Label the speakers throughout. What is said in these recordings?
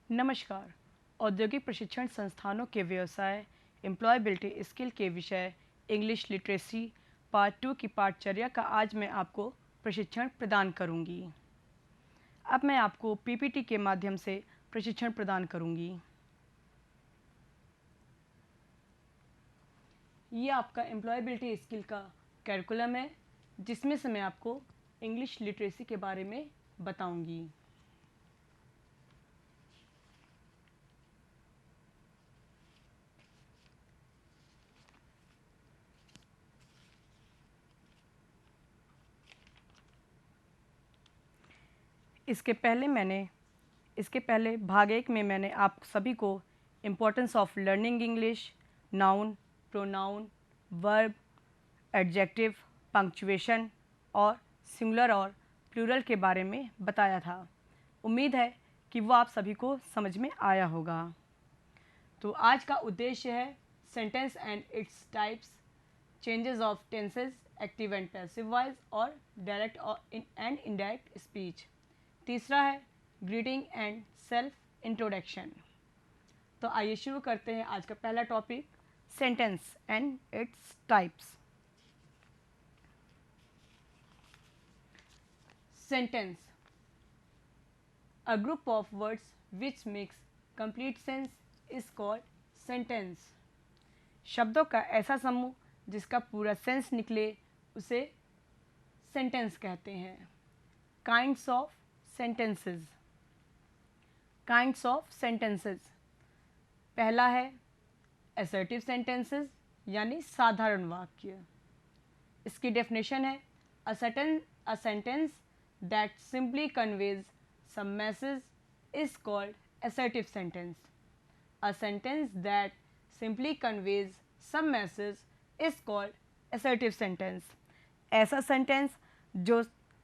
Speaker 1: नमस्कार। औद्योगिक प्रशिक्षण संस्थानों के व्यवसाय एम्प्लॉयबिलिटी स्किल के विषय इंग्लिश लिटरेसी पार्ट 2 की पाठचर्या का आज मैं आपको प्रशिक्षण प्रदान करूंगी। अब मैं आपको पीपीटी के माध्यम से प्रशिक्षण प्रदान करूंगी। ये आपका एम्प्लॉयबिलिटी स्किल का कैरिकुलम है, जिसमें से मैं आपको इंग्लिश लिटरेसी के बारे में बताऊंगी। इसके पहले भाग 1 में मैंने आप सभी को importance of learning English, noun, pronoun, verb, adjective, punctuation और सिंगुलर और प्लूरल के बारे में बताया था। उम्मीद है कि वो आप सभी को समझ में आया होगा। तो आज का उद्देश्य है sentence and its types, changes of tenses, active and passive voice और डायरेक्ट एंड इनडायरेक्ट स्पीच। तीसरा है ग्रीटिंग एंड सेल्फ इंट्रोडक्शन। तो आइए शुरू करते हैं आज का पहला topic, sentence and its types. Sentence, a group of words which makes complete sense is called sentence। शब्दों का ऐसा समूह जिसका पूरा सेंस निकले उसे सेंटेंस कहते हैं। Kinds of sentences. Kinds of sentences, पहला है असर्टिव सेंटेंसेस यानी साधारण वाक्य। इसकी डेफिनेशन है a sentence that simply conveys some message is called assertive sentence। A sentence that simply conveys some message is called assertive sentence। ऐसा sentence जो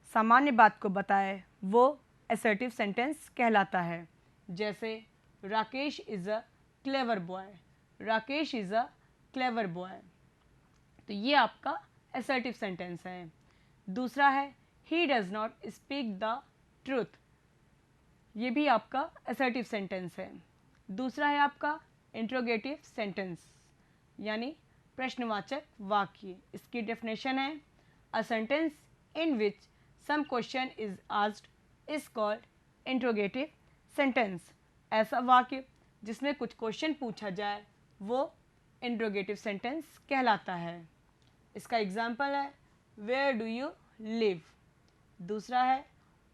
Speaker 1: सामान्य बात को बताए वो assertive sentence कहलाता है। जैसे Rakesh is a clever boy, Rakesh is a clever boy. तो ये आपका assertive sentence है। दूसरा है he does not speak the truth, ये भी आपका assertive sentence है। दूसरा है आपका इंट्रोगेटिव सेंटेंस यानी प्रश्नवाचक वाक्य। इसकी डेफिनेशन है a sentence in which some question is asked is called interrogative sentence. ऐसा वाक्य जिसमें कुछ क्वेश्चन पूछा जाए वो इंट्रोगेटिव सेंटेंस कहलाता है। इसका एग्जाम्पल है वेयर डू यू लिव। दूसरा है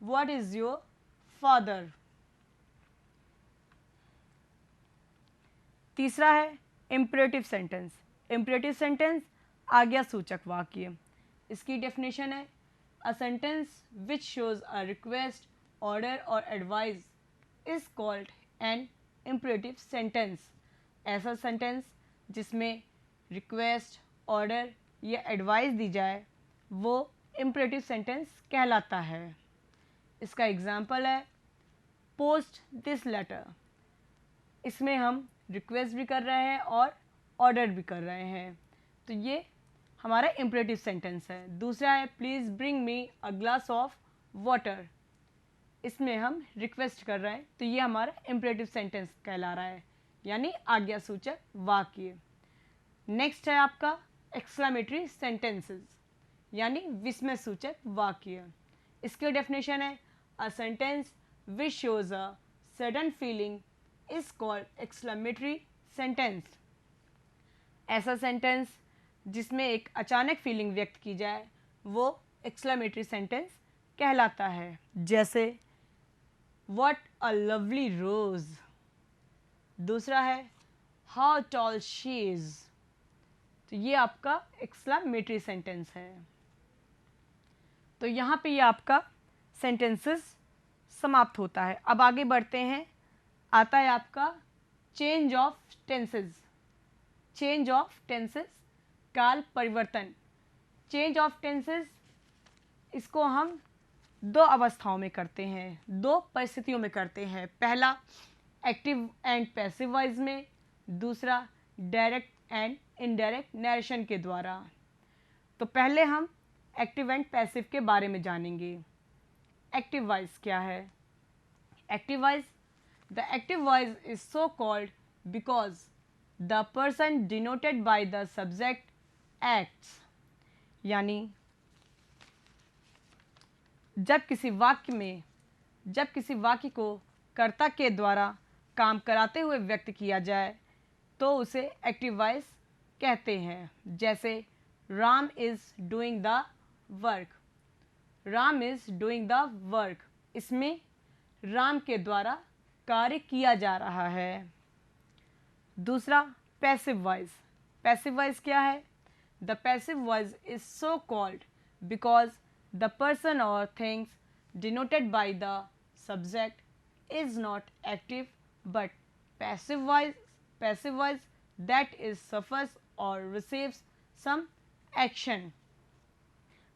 Speaker 1: व्हाट इज योर फादर। तीसरा है इम्परेटिव सेंटेंस। इम्परेटिव सेंटेंस आज्ञा सूचक वाक्य। इसकी डेफिनेशन है a sentence which shows a request, order और advice is called an imperative sentence. ऐसा सेंटेंस जिसमें रिक्वेस्ट, ऑर्डर या एडवाइस दी जाए वो इम्परेटिव सेंटेंस कहलाता है। इसका एग्जाम्पल है पोस्ट दिस लेटर। इसमें हम रिक्वेस्ट भी कर रहे हैं और ऑर्डर भी कर रहे हैं, तो ये हमारा इम्परेटिव सेंटेंस है। दूसरा है please bring me a glass of water. इसमें हम रिक्वेस्ट कर रहे हैं, तो ये हमारा इम्परेटिव सेंटेंस कहला रहा है यानी आज्ञा सूचक वाक्य। नेक्स्ट है आपका एक्सक्लेमेटरी सेंटेंसेस यानी विस्मय सूचक वाक्य। इसकी डेफिनेशन है a sentence which shows a sudden feeling is called exclamatory sentence. ऐसा सेंटेंस जिसमें एक अचानक फीलिंग व्यक्त की जाए वो एक्सक्लेमेटरी सेंटेंस कहलाता है। जैसे व्हाट अ लवली रोज। दूसरा है हाउ टॉल शी इज। तो ये आपका एक्सक्लेमेटरी सेंटेंस है। तो यहाँ पे ये आपका सेंटेंसेस समाप्त होता है। अब आगे बढ़ते हैं, आता है आपका change of tenses. Change of tenses, काल परिवर्तन। चेंज ऑफ टेंसेस इसको हम दो अवस्थाओं में करते हैं, दो परिस्थितियों में करते हैं। पहला एक्टिव एंड पैसिव वॉइस में, दूसरा डायरेक्ट एंड इनडायरेक्ट नरेशन के द्वारा। तो पहले हम एक्टिव एंड पैसिव के बारे में जानेंगे। एक्टिव वॉइस क्या है? Active voice The active voice is so called because the person denoted by the subject acts. यानी जब किसी वाक्य को कर्ता के द्वारा काम कराते हुए व्यक्त किया जाए तो उसे एक्टिव वॉइस कहते हैं। जैसे Ram is doing the work, Ram is doing the work, इसमें राम के द्वारा कार्य किया जा रहा है। दूसरा पैसिव वॉइस। पैसिव वॉइस क्या है? The passive voice is so called because the person और things denoted by the subject is not active but passive voice that is suffers और रिसीव्स सम एक्शन।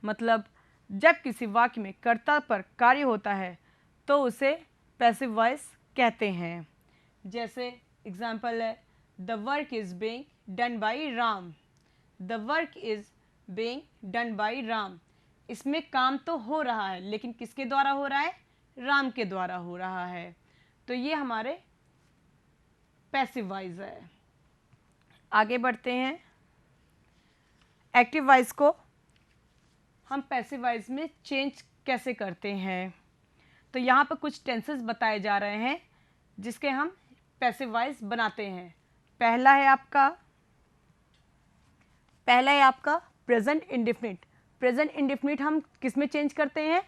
Speaker 1: मतलब जब किसी वाक्य में कर्ता पर कार्य होता है तो उसे पैसिव वॉइस कहते हैं। जैसे एग्जाम्पल है the work is being done by Ram, the work is being done by Ram, इसमें काम तो हो रहा है लेकिन किसके द्वारा हो रहा है? राम के द्वारा हो रहा है। तो ये हमारे पैसिव वॉइस है। आगे बढ़ते हैं। एक्टिव वॉइस को हम पैसिव वॉइस में चेंज कैसे करते हैं? तो यहाँ पर कुछ टेंसेस बताए जा रहे हैं जिसके हम पैसिव वॉइस बनाते हैं। पहला है आपका प्रेजेंट इंडेफिनिट। प्रेजेंट इंडेफिनिट हम किस में चेंज करते हैं?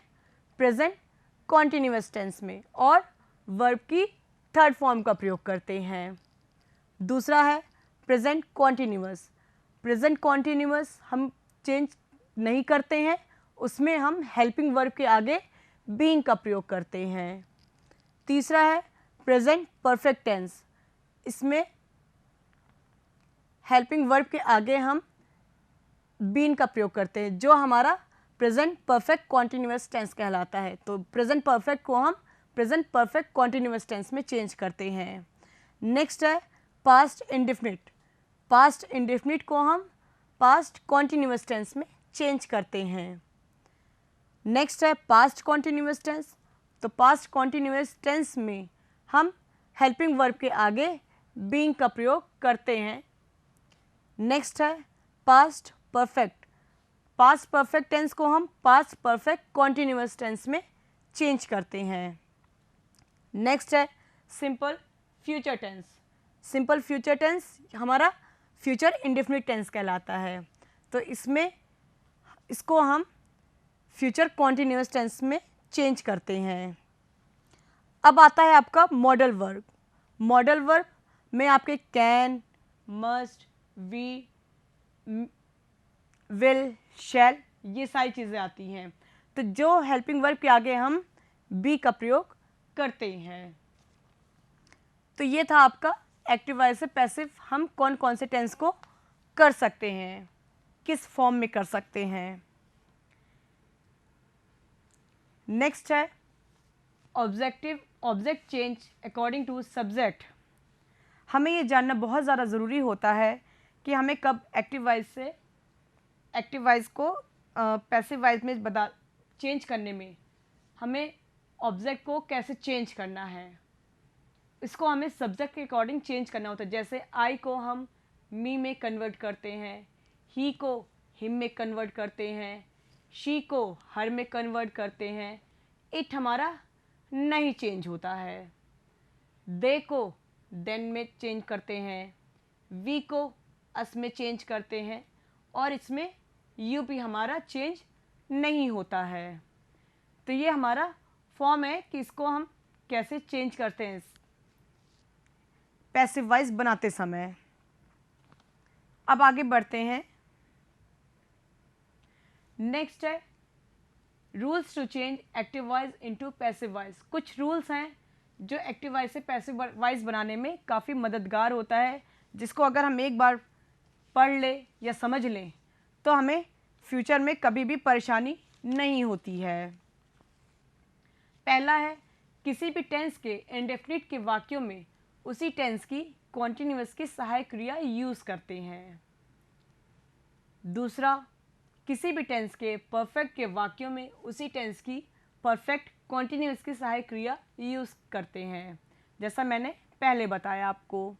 Speaker 1: प्रेजेंट कॉन्टिन्यूअस टेंस में, और वर्ब की थर्ड फॉर्म का प्रयोग करते हैं। दूसरा है प्रेजेंट कॉन्टिन्यूअस। प्रेजेंट कॉन्टिन्यूअस हम चेंज नहीं करते हैं, उसमें हम हेल्पिंग वर्ब के आगे बीइंग का प्रयोग करते हैं। तीसरा है प्रेजेंट परफेक्ट टेंस। इसमें हेल्पिंग वर्ब के आगे हम बीइंग का प्रयोग करते हैं, जो हमारा प्रेजेंट परफेक्ट कॉन्टिन्यूअस टेंस कहलाता है। तो प्रेजेंट परफेक्ट को हम प्रेजेंट परफेक्ट कॉन्टिन्यूअस टेंस में चेंज करते हैं। नेक्स्ट है पास्ट इंडेफिनिट। पास्ट इंडेफिनिट को हम पास्ट कॉन्टिन्यूअस टेंस में चेंज करते हैं। नेक्स्ट है पास्ट कॉन्टिन्यूअस टेंस। तो पास्ट कॉन्टिन्यूअस टेंस में हम हेल्पिंग वर्ब के आगे बीइंग का प्रयोग करते हैं। नेक्स्ट है past perfect. Past perfect tense को हम पास्ट परफेक्ट कॉन्टिन्यूअस टेंस में चेंज करते हैं। नेक्स्ट है simple future tense. Simple future tense हमारा फ्यूचर इंडेफिनिट टेंस कहलाता है। तो इसको हम फ्यूचर कॉन्टिन्यूअस टेंस में चेंज करते हैं। अब आता है आपका मॉडल वर्ब। मॉडल वर्ब में आपके कैन, मस्ट, वी, विल, शैल, ये सारी चीज़ें आती हैं। तो जो हेल्पिंग वर्ब के आगे हम बी का प्रयोग करते हैं। तो ये था आपका एक्टिव वॉइस से पैसिव हम कौन कौन से टेंस को कर सकते हैं, किस फॉर्म में कर सकते हैं। नेक्स्ट है object change according to subject. हमें ये जानना बहुत ज़्यादा ज़रूरी होता है कि हमें कब एक्टिव वॉइस को पैसिव वॉइस में चेंज करने में हमें ऑब्जेक्ट को कैसे चेंज करना है। इसको हमें सब्जेक्ट के अकॉर्डिंग चेंज करना होता है। जैसे आई को हम मी में कन्वर्ट करते हैं, ही को हिम में कन्वर्ट करते हैं, शी को हर में कन्वर्ट करते हैं। इट हमारा नहीं चेंज होता है। दे को देन में चेंज करते हैं, वी को अस में चेंज करते हैं, और इसमें यू भी हमारा चेंज नहीं होता है। तो ये हमारा फॉर्म है कि इसको हम कैसे चेंज करते हैं पैसिव वॉइस बनाते समय। अब आगे बढ़ते हैं। नेक्स्ट है rules to change active voice into passive voice. कुछ रूल्स हैं जो एक्टिव वॉइस से पैसिव वॉइस बनाने में काफ़ी मददगार होता है, जिसको अगर हम एक बार पढ़ लें या समझ लें तो हमें फ्यूचर में कभी भी परेशानी नहीं होती है। पहला है किसी भी टेंस के इंडेफिनिट के वाक्यों में उसी टेंस की कॉन्टिन्यूअस की सहायक क्रिया यूज़ करते हैं। दूसरा, किसी भी टेंस के परफेक्ट के वाक्यों में उसी टेंस की परफेक्ट कॉन्टिन्यूअस की सहायक क्रिया यूज़ करते हैं। जैसा मैंने पहले बताया आपको।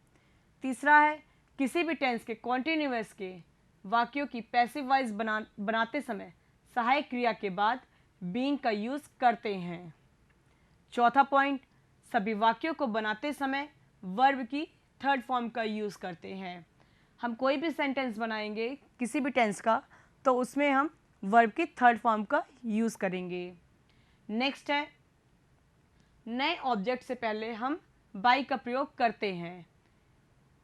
Speaker 1: तीसरा है किसी भी टेंस के कॉन्टिन्यूअस के वाक्यों की पैसिव वॉइस बनाते समय सहायक क्रिया के बाद बीइंग का यूज़ करते हैं। चौथा पॉइंट, सभी वाक्यों को बनाते समय वर्ब की थर्ड फॉर्म का यूज़ करते हैं। हम कोई भी सेंटेंस बनाएंगे किसी भी टेंस का तो उसमें हम वर्ब की थर्ड फॉर्म का यूज़ करेंगे। नेक्स्ट है नए ऑब्जेक्ट से पहले हम बाई का प्रयोग करते हैं।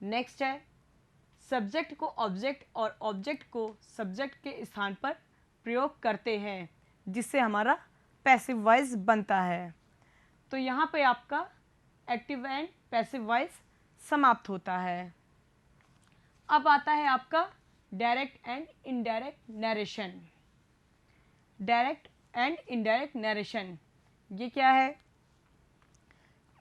Speaker 1: नेक्स्ट है सब्जेक्ट को ऑब्जेक्ट और ऑब्जेक्ट को सब्जेक्ट के स्थान पर प्रयोग करते हैं जिससे हमारा पैसिव वॉइस बनता है। तो यहाँ पे आपका एक्टिव एंड पैसिव वॉइस समाप्त होता है। अब आता है आपका direct and indirect narration. Direct and indirect narration ये क्या है?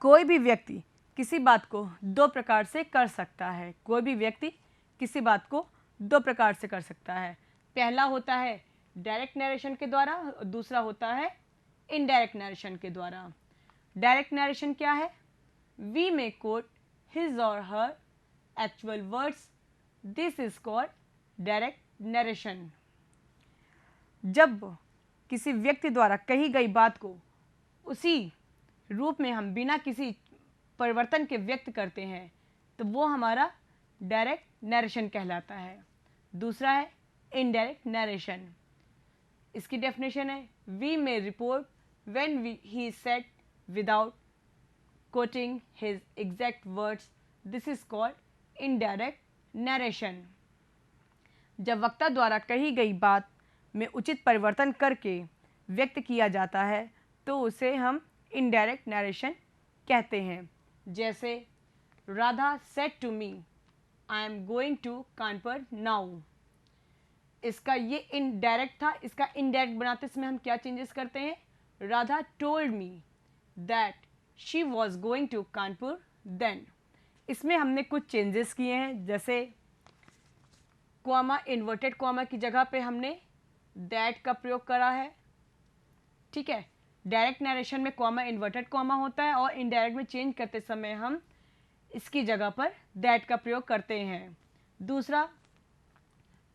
Speaker 1: कोई भी व्यक्ति किसी बात को दो प्रकार से कर सकता है। कोई भी व्यक्ति किसी बात को दो प्रकार से कर सकता है। पहला होता है डायरेक्ट नरेशन के द्वारा, दूसरा होता है इनडायरेक्ट नरेशन के द्वारा। डायरेक्ट नरेशन क्या है? वी मे कोट हिज और her actual words, this is called direct narration. जब किसी व्यक्ति द्वारा कही गई बात को उसी रूप में हम बिना किसी परिवर्तन के व्यक्त करते हैं तो वो हमारा डायरेक्ट नरेशन कहलाता है। दूसरा है इनडायरेक्ट नरेशन। इसकी डेफिनेशन है we may report when he said without quoting his exact words, this is called indirect narration. जब वक्ता द्वारा कही गई बात में उचित परिवर्तन करके व्यक्त किया जाता है तो उसे हम इनडायरेक्ट नरेशन कहते हैं। जैसे Radha said to me I am going to Kanpur now. इसका ये इनडायरेक्ट था, इसका इनडायरेक्ट बनाते समय हम क्या चेंजेस करते हैं? Radha told me that she was going to Kanpur then. इसमें हमने कुछ चेंजेस किए हैं, जैसे कॉमा, इन्वर्टेड कॉमा की जगह पे हमने दैट का प्रयोग करा है। ठीक है, डायरेक्ट नरेशन में कॉमा इन्वर्टेड कॉमा होता है और इनडायरेक्ट में चेंज करते समय हम इसकी जगह पर दैट का प्रयोग करते हैं। दूसरा,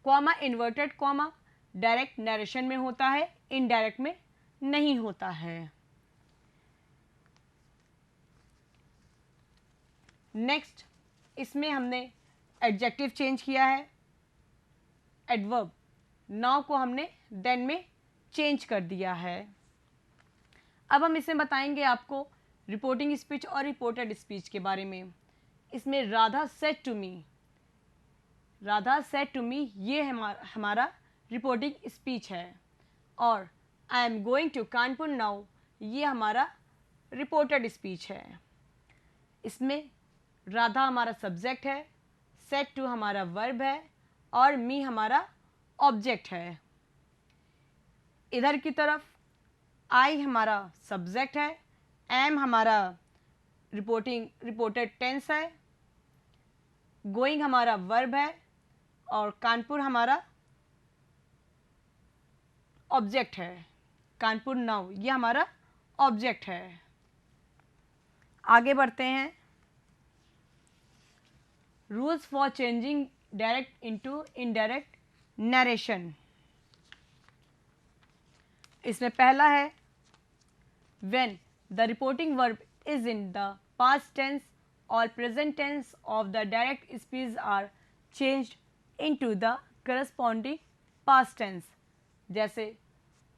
Speaker 1: comma inverted comma direct narration में होता है, इनडायरेक्ट में नहीं होता है। नेक्स्ट, इसमें हमने एडजेक्टिव चेंज किया है। एडवर्ब नाउ को हमने देन में चेंज कर दिया है। अब हम इसमें बताएंगे आपको रिपोर्टिंग स्पीच और रिपोर्टेड स्पीच के बारे में। इसमें Radha said to me, Radha said to me ये हमारा रिपोर्टिंग स्पीच है, और I am going to Kanpur now ये हमारा रिपोर्टेड स्पीच है। इसमें राधा हमारा सब्जेक्ट है, सेड टू हमारा वर्ब है और मी हमारा ऑब्जेक्ट है। इधर की तरफ आई हमारा सब्जेक्ट है, एम हमारा रिपोर्टेड टेंस है, गोइंग हमारा वर्ब है और कानपुर हमारा ऑब्जेक्ट है। कानपुर नाउ ये हमारा ऑब्जेक्ट है। आगे बढ़ते हैं। Rules for changing direct into indirect narration. इसमें पहला है when the reporting verb is in the past tense और present tense of the direct speech are changed into the corresponding past tense. जैसे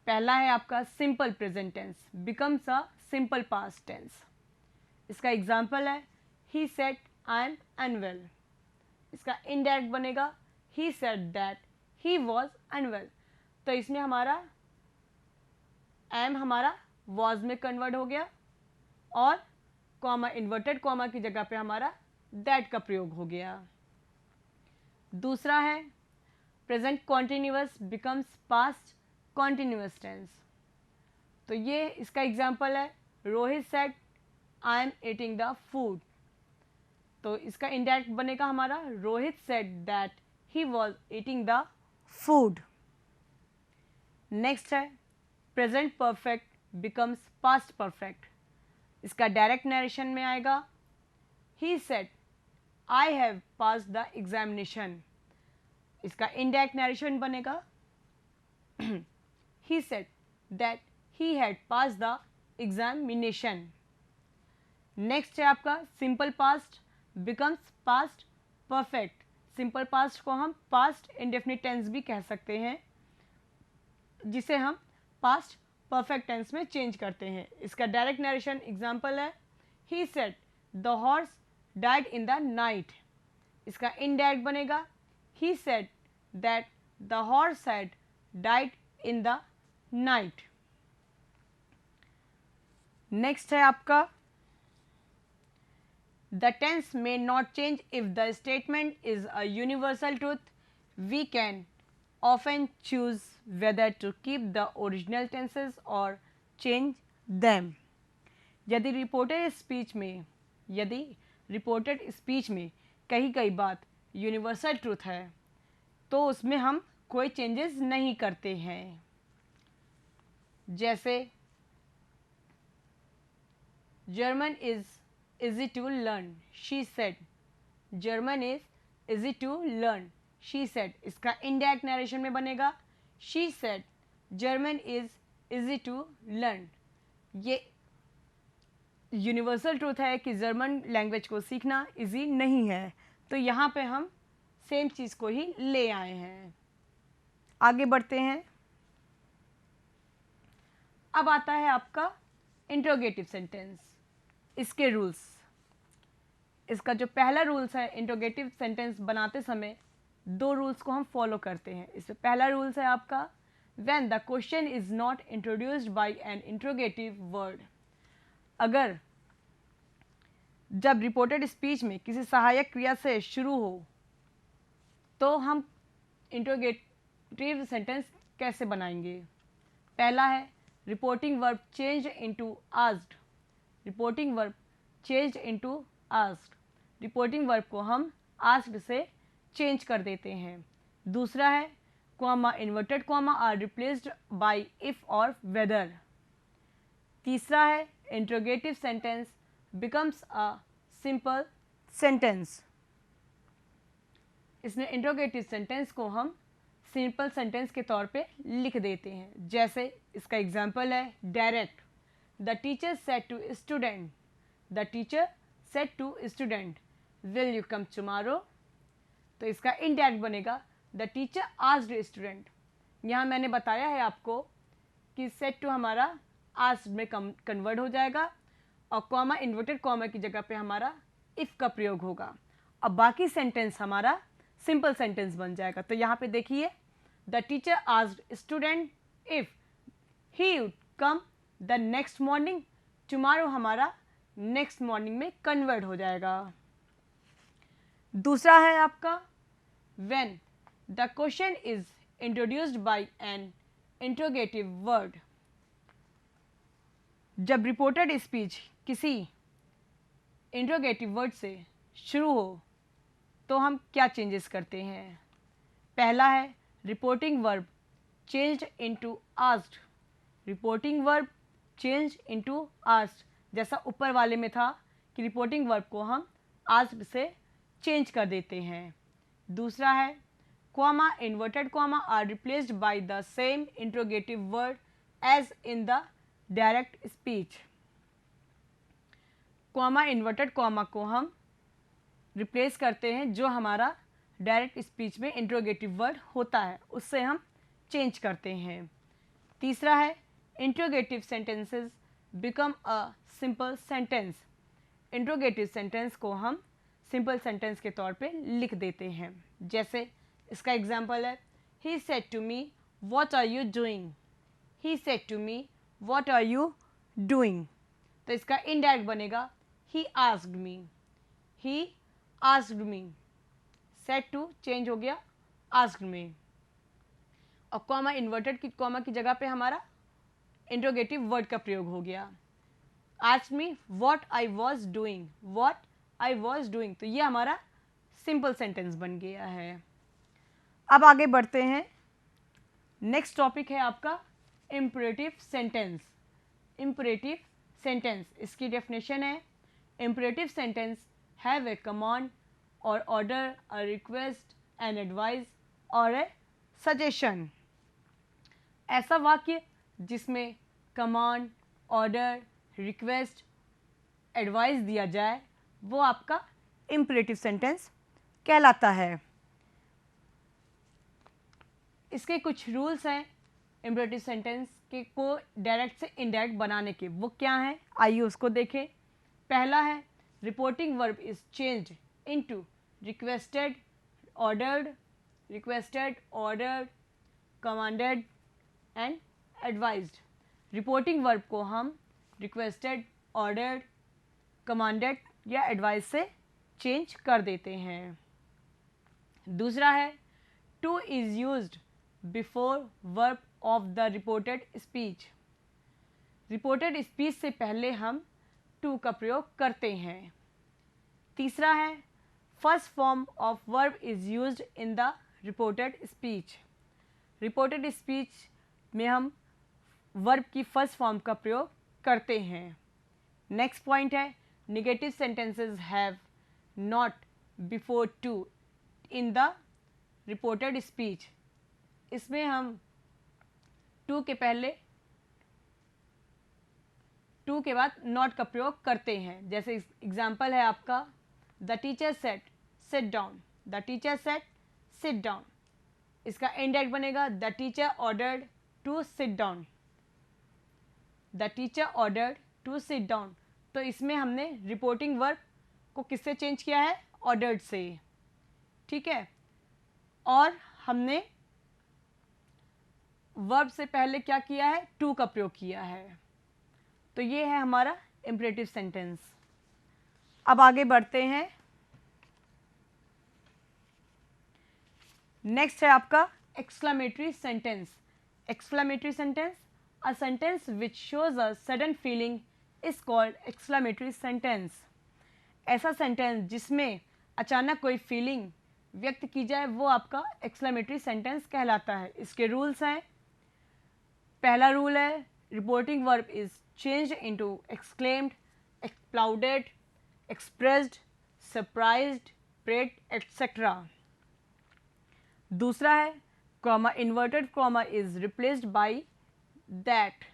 Speaker 1: पहला है आपका simple present tense becomes a simple past tense. इसका example है he said I am unwell. इसका indirect बनेगा he said that he was unwell. तो इसमें हमारा एम हमारा वॉज में कन्वर्ट हो गया और कॉमा इन्वर्टेड कॉमा की जगह पे हमारा दैट का प्रयोग हो गया। दूसरा है present continuous becomes past continuous tense. तो ये इसका एग्जाम्पल है Rohit said I am eating the food. तो इसका इनडायरेक्ट बनेगा हमारा Rohit said that he was eating the food. Next है present perfect becomes past perfect. इसका डायरेक्ट नरेशन में आएगा he said I have pass the examination. इसका इनडायरेक्ट नरेशन बनेगा he said that he had passed the examination। Next है आपका simple past becomes past perfect. Simple past को हम past indefinite tense भी कह सकते हैं, जिसे हम पास्ट परफेक्ट टेंस में चेंज करते हैं। इसका डायरेक्ट नरेशन एग्जाम्पल है he said the horse died in the night. इसका इनडायरेक्ट बनेगा he said that the horse had died in the night. Next है आपका the tense may not change if the statement is a universal truth. We can often choose whether to keep the original tenses or change them। यदि reported speech में कही गई बात universal truth है तो उसमें हम कोई चेंजेस नहीं करते हैं। जैसे German is easy to learn she said. German is easy to learn she said. इसका इनडायरेक्ट नरेशन में बनेगा she said German is easy to learn. ये यूनिवर्सल ट्रूथ है कि जर्मन लैंग्वेज को सीखना इजी नहीं है, तो यहाँ पे हम सेम चीज़ को ही ले आए हैं। आगे बढ़ते हैं। अब आता है आपका इंट्रोगेटिव सेंटेंस, इसके रूल्स। इसका जो पहला रूल्स है इंट्रोगेटिव सेंटेंस बनाते समय, दो रूल्स को हम फॉलो करते हैं। इसमें पहला रूल्स है आपका when the question is not introduced by an interrogative word. अगर जब रिपोर्टेड स्पीच में किसी सहायक क्रिया से शुरू हो तो हम इंट्रोगेटिव सेंटेंस कैसे बनाएंगे। पहला है reporting verb changed into asked. Reporting verb changed into asked. Reporting verb को हम आस्क्ड से चेंज कर देते हैं। दूसरा है comma inverted comma are replaced by if और वेदर। तीसरा है interrogative sentence becomes a simple sentence. इसमें इंट्रोगेटिव सेंटेंस को हम सिंपल सेंटेंस के तौर पे लिख देते हैं। जैसे इसका एग्जांपल है direct the teacher said to student. The teacher said to student will you come tomorrow. तो इसका इनडायरेक्ट बनेगा द टीचर आस्क्ड स्टूडेंट। यहाँ मैंने बताया है आपको कि सेड टू हमारा आस्क्ड में कन्वर्ट हो जाएगा और कॉमा इन्वर्टेड कॉमा की जगह पे हमारा इफ़ का प्रयोग होगा। अब बाकी सेंटेंस हमारा सिंपल सेंटेंस बन जाएगा। तो यहाँ पे देखिए the teacher asked student if he would come the next morning. Tomorrow हमारा नेक्स्ट मॉर्निंग में कन्वर्ट हो जाएगा। दूसरा है आपका when the question is introduced by an interrogative word. जब रिपोर्टेड स्पीच किसी इंट्रोगेटिव वर्ड से शुरू हो तो हम क्या चेंजेस करते हैं। पहला है reporting verb changed into asked. Reporting verb changed into asked, जैसा ऊपर वाले में था कि रिपोर्टिंग वर्ब को हम आस्क्ड से चेंज कर देते हैं। दूसरा है comma inverted comma are replaced by the same interrogative word as in the direct speech. Comma inverted comma को हम रिप्लेस करते हैं जो हमारा डायरेक्ट स्पीच में इंट्रोगेटिव वर्ड होता है, उससे हम चेंज करते हैं। तीसरा है interrogative sentences become a simple sentence. Interrogative sentence को हम सिंपल सेंटेंस के तौर पे लिख देते हैं। जैसे इसका एग्जाम्पल है he said to me what are you doing. He said to me what are you doing. तो इसका इनडायरेक्ट बनेगा he asked me. He asked me. Said to change हो गया आस्क्ड मी। और कॉमा इन्वर्टेड की comma की जगह पे हमारा इंट्रोगेटिव वर्ड का प्रयोग हो गया। Asked me what I was doing. What I was doing. तो ये हमारा सिंपल सेंटेंस बन गया है। अब आगे बढ़ते हैं। नेक्स्ट टॉपिक है आपका इम्परेटिव सेंटेंस। इम्परेटिव सेंटेंस, इसकी डेफिनेशन है imperative sentence have a command और order, a request, an advice और ए सजेशन। ऐसा वाक्य जिसमें कमांड, ऑर्डर, रिक्वेस्ट, एडवाइस दिया जाए वो आपका इम्परेटिव सेंटेंस कहलाता है। इसके कुछ रूल्स हैं इम्परेटिव सेंटेंस के को डायरेक्ट से इनडायरेक्ट बनाने के, वो क्या हैं आइए उसको देखें। पहला है reporting verb is changed into requested, ordered, commanded and advised. Reporting verb को हम रिक्वेस्टेड, ऑर्डर्ड, कमांडेड या एडवाइज से चेंज कर देते हैं। दूसरा है two is used before verb of the reported speech. Reported speech से पहले हम टू का प्रयोग करते हैं। तीसरा है first form of verb is used in the reported speech. Reported speech में हम वर्ब की फर्स्ट फॉर्म का प्रयोग करते हैं। नेक्स्ट पॉइंट है negative sentences have not before to in the reported speech. इसमें हम टू के पहले, टू के बाद नॉट का प्रयोग करते हैं। जैसे एग्जाम्पल है आपका the teacher said sit down, the teacher said sit down. इसका इनडायरेक्ट बनेगा the teacher ordered to sit down, the teacher ordered to sit down. तो इसमें हमने रिपोर्टिंग वर्ब को किससे चेंज किया है, ऑर्डर्ड से, ठीक है। और हमने वर्ब से पहले क्या किया है, टू का प्रयोग किया है। तो ये है हमारा इम्परेटिव सेंटेंस। अब आगे बढ़ते हैं। नेक्स्ट है आपका exclamatory sentence. Exclamatory sentence, a sentence which shows a sudden feeling is called exclamatory sentence. ऐसा सेंटेंस जिसमें अचानक कोई फीलिंग व्यक्त की जाए वो आपका एक्सक्लेमेटरी सेंटेंस कहलाता है। इसके रूल्स हैं। पहला रूल है reporting verb is changed into exclaimed, applauded, expressed, surprised, prayed et cetera. दूसरा है comma, inverted comma is replaced by that.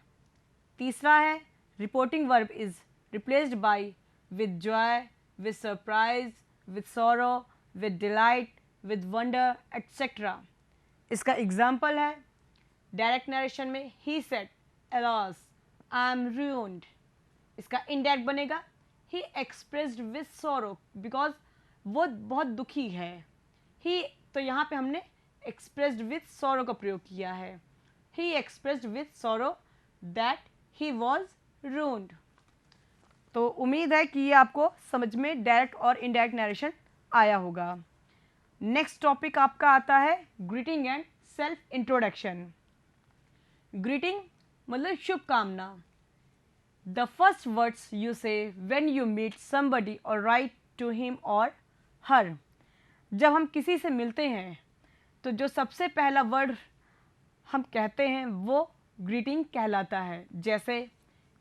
Speaker 1: तीसरा है reporting verb is replaced by with joy, with surprise, with sorrow, with delight, with wonder et cetera. इसका example है direct narration में he said alas I am ruined। इसका indirect बनेगा he expressed with sorrow, because वो बहुत दुखी है। ही, तो यहाँ पे हमने एक्सप्रेस्ड विद सॉरो का प्रयोग किया है। He expressed with sorrow that he was ruined। तो उम्मीद है कि ये आपको समझ में डायरेक्ट और इनडायरेक्ट नरेशन आया होगा। नेक्स्ट टॉपिक आपका आता है greeting and self introduction. Greeting मतलब शुभकामना। द फर्स्ट वर्ड्स यू से व्हेन यू मीट समबडी और राइट टू हिम और हर। जब हम किसी से मिलते हैं तो जो सबसे पहला वर्ड हम कहते हैं वो ग्रीटिंग कहलाता है। जैसे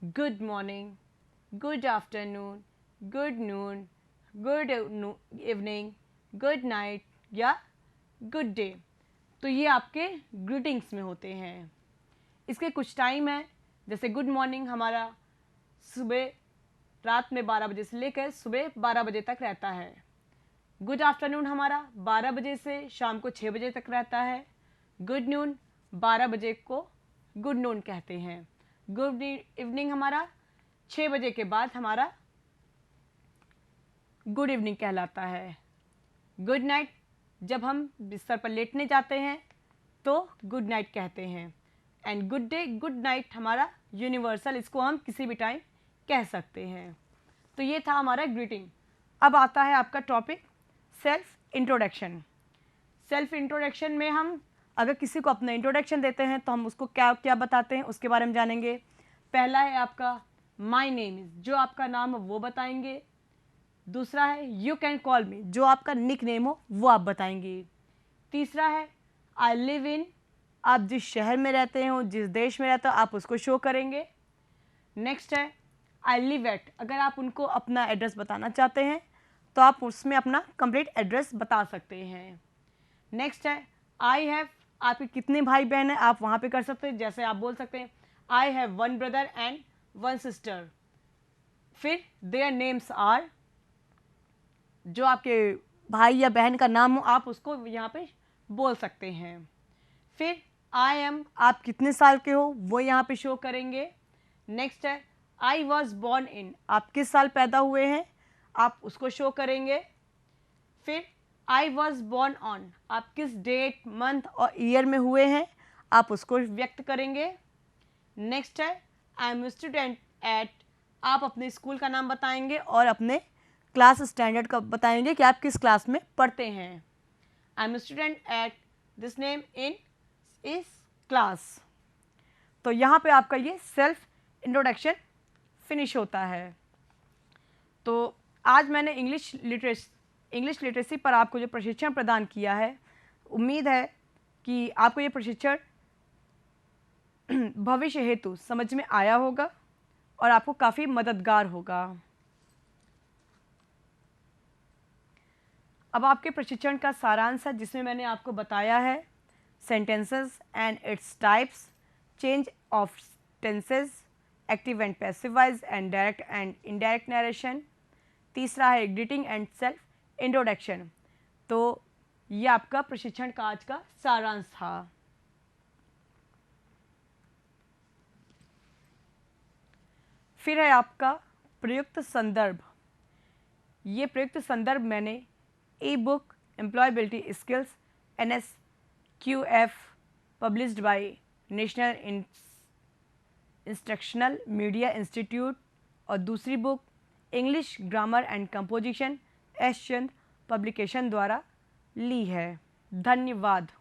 Speaker 1: good morning, good afternoon, good noon, good evening, good night या गुड डे। तो ये आपके ग्रीटिंग्स में होते हैं। इसके कुछ टाइम है, जैसे गुड मॉर्निंग हमारा सुबह रात में 12 बजे से लेकर सुबह 12 बजे तक रहता है। गुड आफ्टरनून हमारा 12 बजे से शाम को 6 बजे तक रहता है। गुड नून 12 बजे को गुड नून कहते हैं। गुड इवनिंग हमारा 6 बजे के बाद हमारा गुड इवनिंग कहलाता है। गुड नाइट जब हम बिस्तर पर लेटने जाते हैं तो गुड नाइट कहते हैं। And good day, good night हमारा यूनिवर्सल, इसको हम किसी भी टाइम कह सकते हैं। तो ये था हमारा ग्रीटिंग। अब आता है आपका topic self introduction. Self introduction में हम अगर किसी को अपना इंट्रोडक्शन देते हैं तो हम उसको क्या क्या बताते हैं उसके बारे में जानेंगे। पहला है आपका माय नेम इज़, जो आपका नाम है वो बताएंगे। दूसरा है यू कैन कॉल मी, जो आपका निक नेम हो वो आप बताएंगे। तीसरा है आई लिव इन, आप जिस शहर में रहते हो, जिस देश में रहते हो आप उसको शो करेंगे। नेक्स्ट है आई लिव एट, अगर आप उनको अपना एड्रेस बताना चाहते हैं तो आप उसमें अपना कंप्लीट एड्रेस बता सकते हैं। नेक्स्ट है आई हैव, आपके कितने भाई बहन हैं आप वहाँ पे कर सकते हैं, जैसे आप बोल सकते हैं I have one brother and one sister. फिर देयर नेम्स आर, जो आपके भाई या बहन का नाम हो आप उसको यहाँ पे बोल सकते हैं। फिर आई एम, आप कितने साल के हो वो यहाँ पे शो करेंगे। नेक्स्ट है आई वॉज बॉर्न इन, आप किस साल पैदा हुए हैं आप उसको शो करेंगे। फिर आई वॉज बॉर्न ऑन, आप किस डेट मंथ और ईयर में हुए हैं आप उसको व्यक्त करेंगे। नेक्स्ट है आई एम स्टूडेंट एट, आप अपने स्कूल का नाम बताएंगे और अपने क्लास स्टैंडर्ड का बताएंगे कि आप किस क्लास में पढ़ते हैं। I am student at this name in इस क्लास। तो यहाँ पे आपका ये सेल्फ इंट्रोडक्शन फिनिश होता है। तो आज मैंने इंग्लिश लिटरेसी पर आपको जो प्रशिक्षण प्रदान किया है, उम्मीद है कि आपको ये प्रशिक्षण भविष्य हेतु समझ में आया होगा और आपको काफ़ी मददगार होगा। अब आपके प्रशिक्षण का सारांश है जिसमें मैंने आपको बताया है sentences and its types, change of tenses, active and passive voice and direct and indirect narration. तीसरा है ग्रीटिंग एंड सेल्फ इंट्रोडक्शन। तो ये आपका प्रशिक्षण का आज का सारांश था। फिर है आपका प्रयुक्त संदर्भ। ये प्रयुक्त संदर्भ मैंने ई book employability skills NSQF published by national instructional media institute और दूसरी book English grammar and composition S Chand publication द्वारा ली है। धन्यवाद।